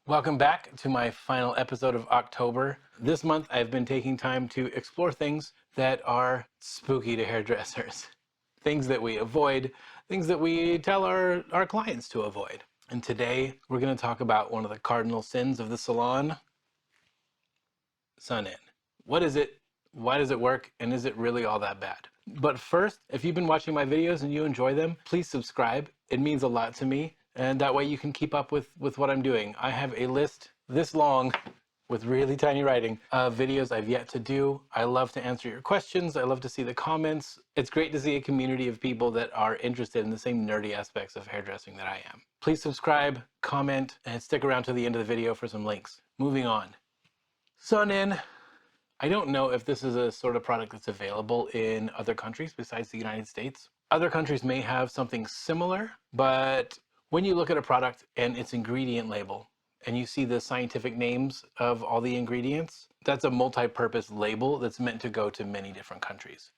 Welcome back to my final episode of October. This month I've been taking time to explore things that are spooky to hairdressers. Things that we avoid, things that we tell our clients to avoid. And today we're going to talk about one of the cardinal sins of the salon, sun in. What is it? Why does it work? And is it really all that bad? But first, if you've been watching my videos and you enjoy them, please subscribe. It means a lot to me. And that way you can keep up with what I'm doing. I have a list this long with really tiny writing of videos I've yet to do. I love to answer your questions. I love to see the comments. It's great to see a community of people that are interested in the same nerdy aspects of hairdressing that I am. Please subscribe, comment, and stick around to the end of the video for some links. Moving on. Sun in. I don't know if this is a sort of product that's available in other countries besides the United States. Other countries may have something similar, but when you look at a product and its ingredient label and you see the scientific names of all the ingredients, that's a multi-purpose label that's meant to go to many different countries.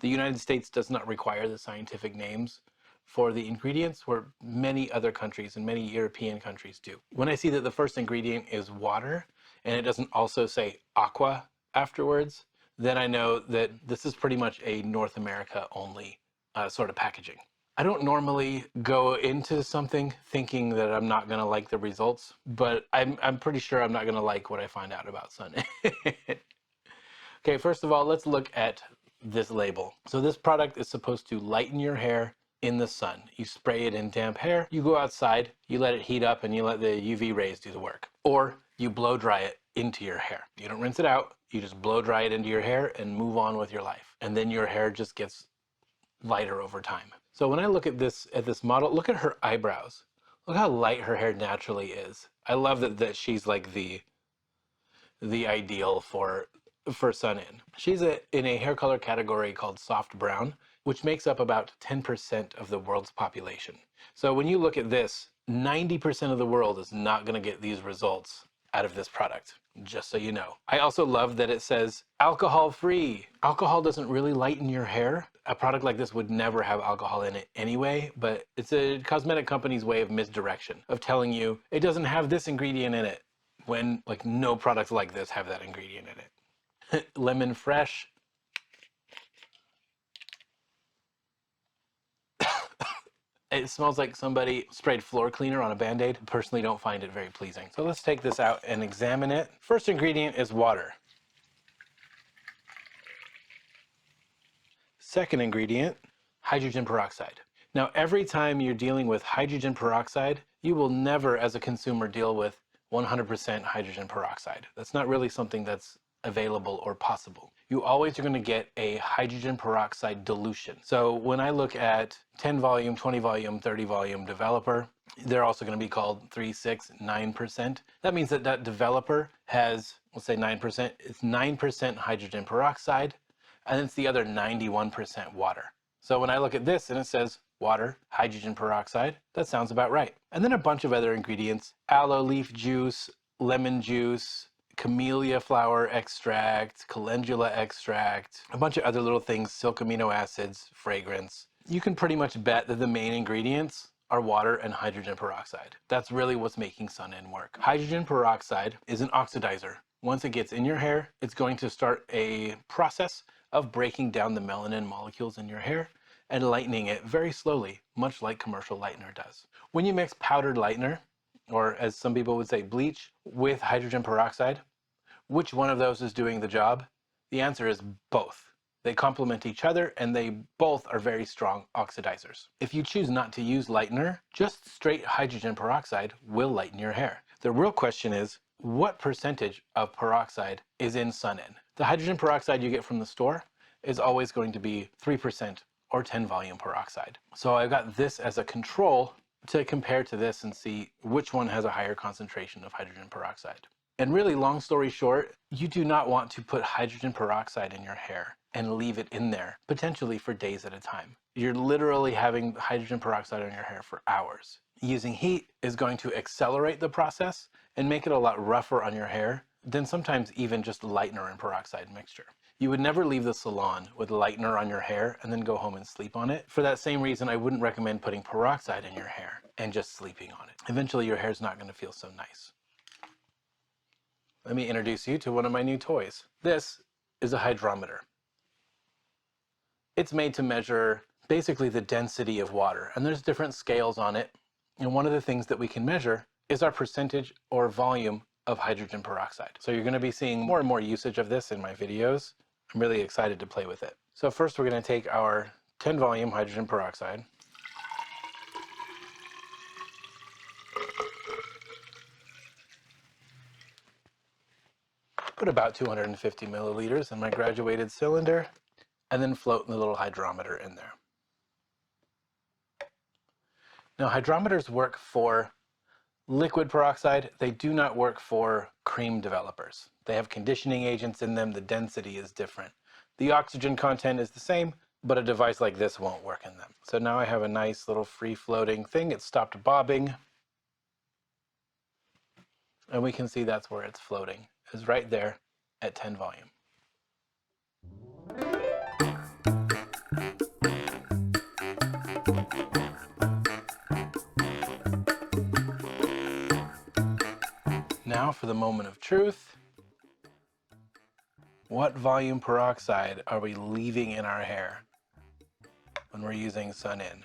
The United States does not require the scientific names for the ingredients, where many other countries and many European countries do. When I see that the first ingredient is water and it doesn't also say aqua afterwards, then I know that this is pretty much a North America only sort of packaging. I don't normally go into something thinking that I'm not going to like the results, but I'm pretty sure I'm not going to like what I find out about sun. Okay, first of all, let's look at this label. So this product is supposed to lighten your hair in the sun. You spray it in damp hair, you go outside, you let it heat up, and you let the UV rays do the work. Or you blow dry it into your hair. You don't rinse it out, you just blow dry it into your hair and move on with your life. And then your hair just gets lighter over time. So when I look at this model, look at her eyebrows. Look how light her hair naturally is. I love that she's like the ideal for sun in. She's in a hair color category called soft brown, which makes up about 10% of the world's population. So when you look at this, 90% of the world is not going to get these results out of this product, just so you know. I also love that it says alcohol free. Alcohol doesn't really lighten your hair. A product like this would never have alcohol in it anyway, but it's a cosmetic company's way of misdirection, of telling you it doesn't have this ingredient in it, when like no products like this have that ingredient in it. Lemon fresh. It smells like somebody sprayed floor cleaner on a Band-Aid. Personally, don't find it very pleasing. So let's take this out and examine it. First ingredient is water. Second ingredient, hydrogen peroxide. Now, every time you're dealing with hydrogen peroxide, you will never, as a consumer, deal with 100% hydrogen peroxide. That's not really something that's available or possible. You always are going to get a hydrogen peroxide dilution. So when I look at 10 volume, 20 volume, 30 volume developer, they're also going to be called 3, 6, 9%. That means that developer has, let's say 9%, it's 9% hydrogen peroxide, and it's the other 91% water. So when I look at this and it says water, hydrogen peroxide, that sounds about right. And then a bunch of other ingredients, aloe leaf juice, lemon juice, camellia flower extract, calendula extract, a bunch of other little things, silk amino acids, fragrance. You can pretty much bet that the main ingredients are water and hydrogen peroxide. That's really what's making sun in work. Hydrogen peroxide is an oxidizer. Once it gets in your hair, it's going to start a process of breaking down the melanin molecules in your hair and lightening it very slowly, much like commercial lightener does. When you mix powdered lightener, or as some people would say, bleach, with hydrogen peroxide, which one of those is doing the job? The answer is both. They complement each other and they both are very strong oxidizers. If you choose not to use lightener, just straight hydrogen peroxide will lighten your hair. The real question is, what percentage of peroxide is in sun in? The hydrogen peroxide you get from the store is always going to be 3% or 10 volume peroxide. So I've got this as a control to compare to this and see which one has a higher concentration of hydrogen peroxide. And really, long story short, you do not want to put hydrogen peroxide in your hair and leave it in there, potentially for days at a time. You're literally having hydrogen peroxide on your hair for hours. Using heat is going to accelerate the process and make it a lot rougher on your hair than sometimes even just lightener and peroxide mixture. You would never leave the salon with lightener on your hair and then go home and sleep on it. For that same reason, I wouldn't recommend putting peroxide in your hair and just sleeping on it. Eventually, your hair's not going to feel so nice. let me introduce you to one of my new toys. This is a hydrometer. It's made to measure basically the density of water, and there's different scales on it. And one of the things that we can measure is our percentage or volume of hydrogen peroxide. So you're going to be seeing more and more usage of this in my videos. I'm really excited to play with it. So first we're going to take our 10 volume hydrogen peroxide. Put about 250 milliliters in my graduated cylinder, and then float the little hydrometer in there. Now, hydrometers work for liquid peroxide. They do not work for cream developers. They have conditioning agents in them. The density is different. The oxygen content is the same, but a device like this won't work in them. So now I have a nice little free-floating thing. It stopped bobbing. And we can see that's where it's floating, is right there at 10 volume. Now for the moment of truth. What volume peroxide are we leaving in our hair when we're using Sun-In?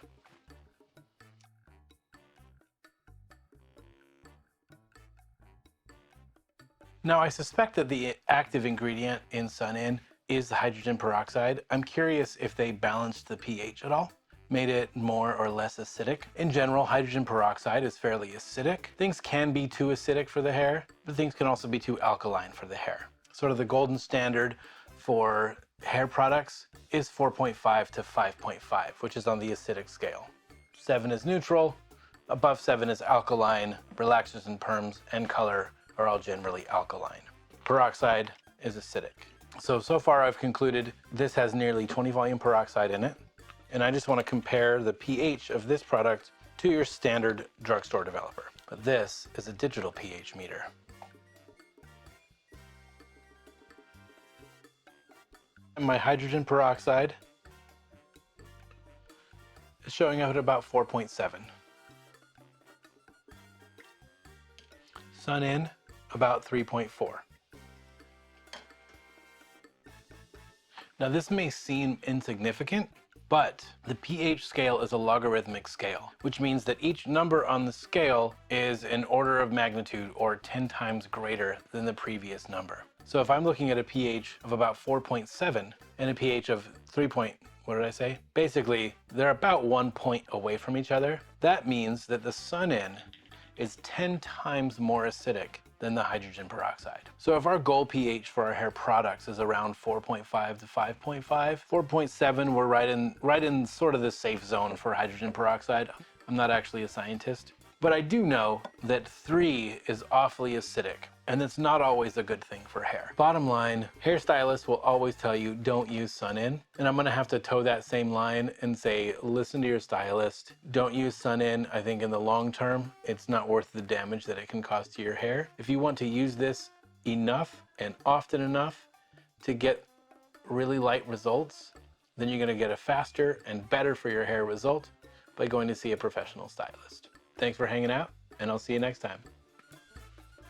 Now, I suspect that the active ingredient in Sun-In is the hydrogen peroxide. I'm curious if they balanced the pH at all, made it more or less acidic. In general, hydrogen peroxide is fairly acidic. Things can be too acidic for the hair, but things can also be too alkaline for the hair. Sort of the golden standard for hair products is 4.5 to 5.5, which is on the acidic scale. 7 is neutral, above 7 is alkaline, relaxers and perms and color are all generally alkaline. Peroxide is acidic. So far I've concluded this has nearly 20 volume peroxide in it, and I just want to compare the pH of this product to your standard drugstore developer. But this is a digital pH meter. And my hydrogen peroxide is showing up at about 4.7. Sun-In, about 3.4. Now this may seem insignificant, but the pH scale is a logarithmic scale, which means that each number on the scale is an order of magnitude or 10 times greater than the previous number. So if I'm looking at a pH of about 4.7 and a pH of 3. What did I say? Basically, they're about 1 point away from each other. That means that the Sun-In is 10 times more acidic than the hydrogen peroxide. So if our goal pH for our hair products is around 4.5 to 5.5, 4.7, we're right in sort of the safe zone for hydrogen peroxide. I'm not actually a scientist, but I do know that 3 is awfully acidic, and that's not always a good thing for hair. Bottom line, hairstylists will always tell you don't use Sun-In, and I'm gonna have to toe that same line and say, listen to your stylist. Don't use Sun-In. I think in the long term, it's not worth the damage that it can cause to your hair. If you want to use this enough and often enough to get really light results, then you're gonna get a faster and better for your hair result by going to see a professional stylist. Thanks for hanging out, and I'll see you next time.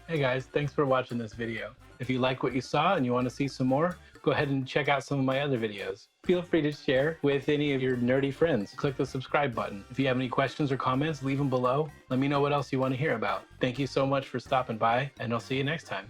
Hey guys, thanks for watching this video. If you like what you saw and you want to see some more, go ahead and check out some of my other videos. Feel free to share with any of your nerdy friends. Click the subscribe button. If you have any questions or comments, leave them below. Let me know what else you want to hear about. Thank you so much for stopping by, and I'll see you next time.